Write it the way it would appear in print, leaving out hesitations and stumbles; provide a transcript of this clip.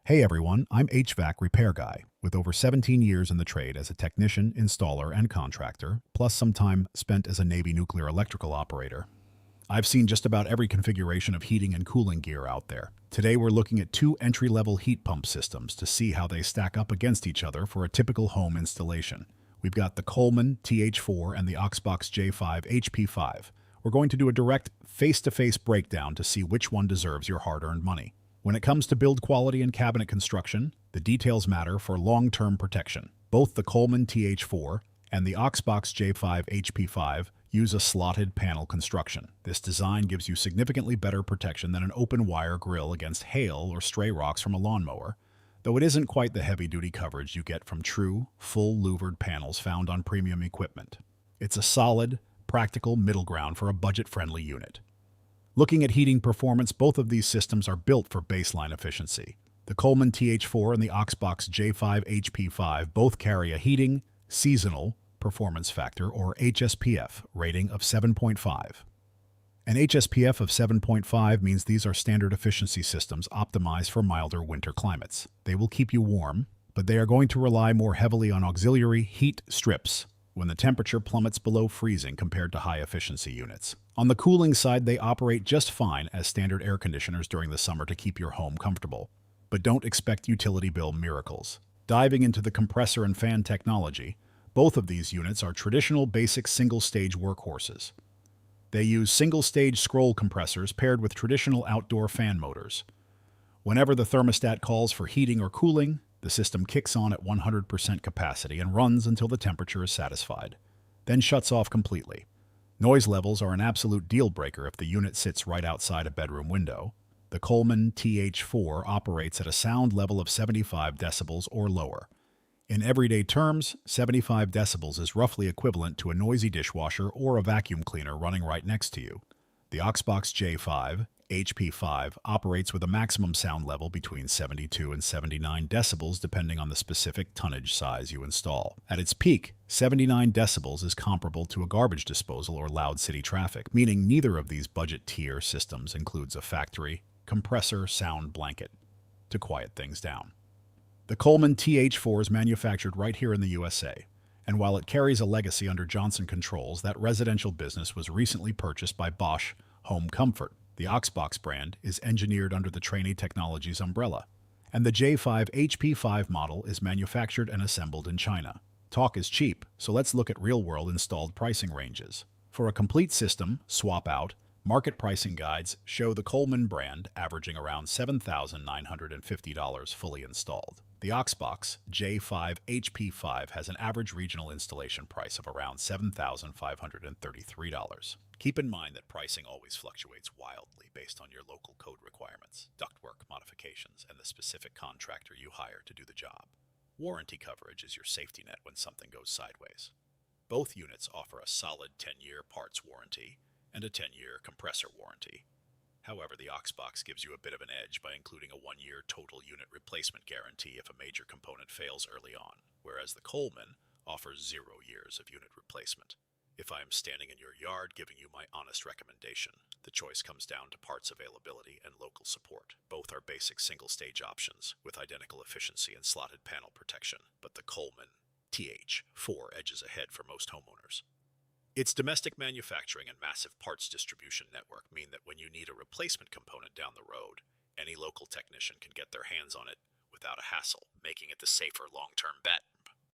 Hey everyone, I'm HVAC repair guy with over 17 years in the trade as a technician, installer, and contractor, plus some time spent as a Navy nuclear electrical operator. I've seen just about every configuration of heating and cooling gear out there. Today we're looking at two entry-level heat pump systems to see how they stack up against each other for a typical home installation. We've got the Coleman TH4 and the Oxbox J5HP5. We're going to do a direct face-to-face breakdown to see which one deserves your hard-earned money. When it comes to build quality and cabinet construction, the details matter for long-term protection. Both the Coleman TH4 and the Oxbox J5HP5 use a slotted panel construction. This design gives you significantly better protection than an open wire grill against hail or stray rocks from a lawnmower, though it isn't quite the heavy-duty coverage you get from true, full louvered panels found on premium equipment. It's a solid, practical middle ground for a budget-friendly unit. Looking at heating performance, both of these systems are built for baseline efficiency. The Coleman TH4 and the Oxbox J5HP5 both carry a heating, seasonal, performance factor, or HSPF, rating of 7.5. An HSPF of 7.5 means these are standard efficiency systems optimized for milder winter climates. They will keep you warm, but they are going to rely more heavily on auxiliary heat strips when the temperature plummets below freezing compared to high-efficiency units. On the cooling side, they operate just fine as standard air conditioners during the summer to keep your home comfortable. But don't expect utility bill miracles. Diving into the compressor and fan technology, both of these units are traditional basic single-stage workhorses. They use single-stage scroll compressors paired with traditional outdoor fan motors. Whenever the thermostat calls for heating or cooling, the system kicks on at 100% capacity and runs until the temperature is satisfied, then shuts off completely. Noise levels are an absolute deal breaker if the unit sits right outside a bedroom window. The Coleman TH4 operates at a sound level of 75 decibels or lower. In everyday terms, 75 decibels is roughly equivalent to a noisy dishwasher or a vacuum cleaner running right next to you. The Oxbox J5HP5 operates with a maximum sound level between 72 and 79 decibels depending on the specific tonnage size you install. At its peak, 79 decibels is comparable to a garbage disposal or loud city traffic, meaning neither of these budget-tier systems includes a factory compressor sound blanket to quiet things down. The Coleman TH4 is manufactured right here in the USA, and while it carries a legacy under Johnson Controls, that residential business was recently purchased by Bosch Home Comfort. The Oxbox brand is engineered under the Trainee Technologies umbrella, and the J5HP5 model is manufactured and assembled in China. Talk is cheap, so let's look at real-world installed pricing ranges. For a complete system, swap out, market pricing guides show the Coleman brand averaging around $7,950 fully installed. The Oxbox J5HP5 has an average regional installation price of around $7,533. Keep in mind that pricing always fluctuates wildly based on your local code requirements, ductwork modifications, and the specific contractor you hire to do the job. Warranty coverage is your safety net when something goes sideways. Both units offer a solid 10-year parts warranty and a 10-year compressor warranty. However, the Oxbox gives you a bit of an edge by including a 1-year total unit replacement guarantee if a major component fails early on, whereas the Coleman offers 0 years of unit replacement. If I am standing in your yard giving you my honest recommendation, the choice comes down to parts availability and local support. Both are basic single-stage options with identical efficiency and slotted panel protection, but the Coleman TH4 edges ahead for most homeowners. Its domestic manufacturing and massive parts distribution network mean that when you need a replacement component down the road, any local technician can get their hands on it without a hassle, making it the safer long-term bet.